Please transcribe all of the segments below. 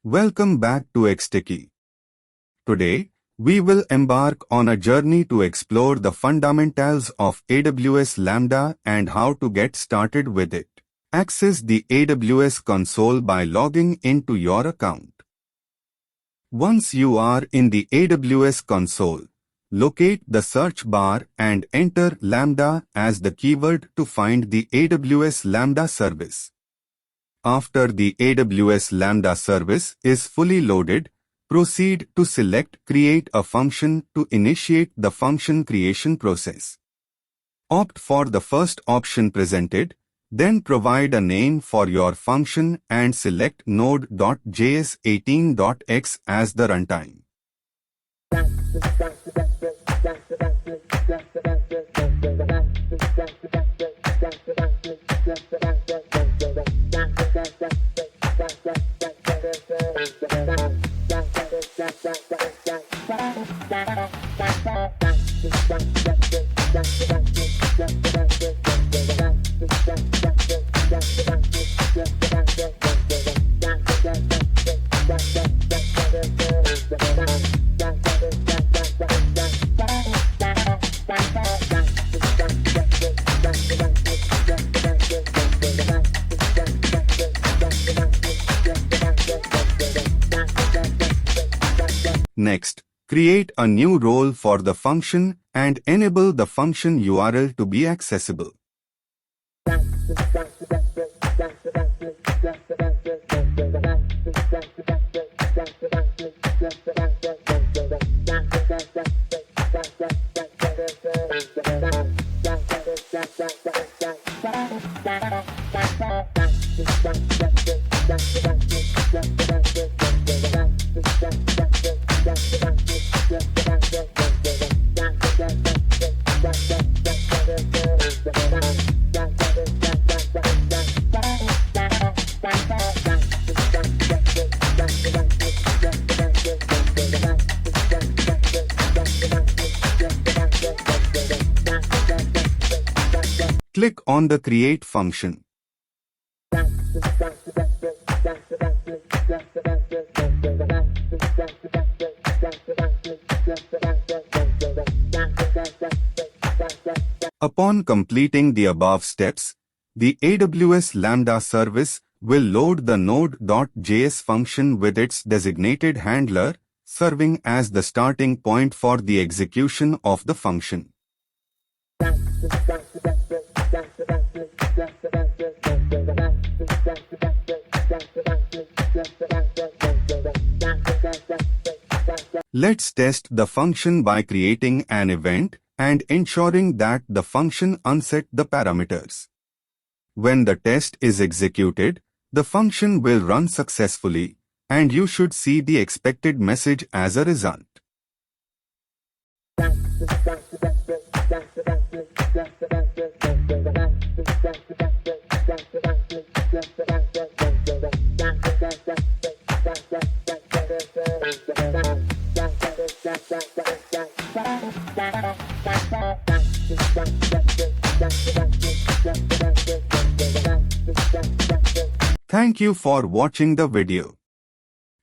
Welcome back to XTechie. Today, we will embark on a journey to explore the fundamentals of AWS Lambda and how to get started with it. Access the AWS Console by logging into your account. Once you are in the AWS Console, locate the search bar and enter Lambda as the keyword to find the AWS Lambda service. After the AWS Lambda service is fully loaded, proceed to select Create a Function to initiate the function creation process. Opt for the first option presented, then provide a name for your function and select Node.js 18.x as the runtime. Next, create a new role for the function and enable the function URL to be accessible. Click on the Create function. Upon completing the above steps, the AWS Lambda service will load the Node.js function with its designated handler, serving as the starting point for the execution of the function. Let's test the function by creating an event and ensuring that the function unset the parameters. When the test is executed, the function will run successfully, and you should see the expected message as a result. Thank you for watching the video.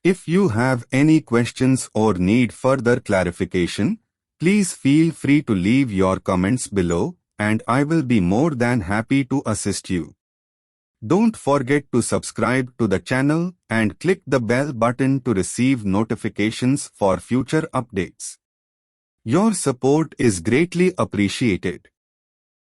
If you have any questions or need further clarification, please feel free to leave your comments below, and I will be more than happy to assist you. Don't forget to subscribe to the channel and click the bell button to receive notifications for future updates. Your support is greatly appreciated.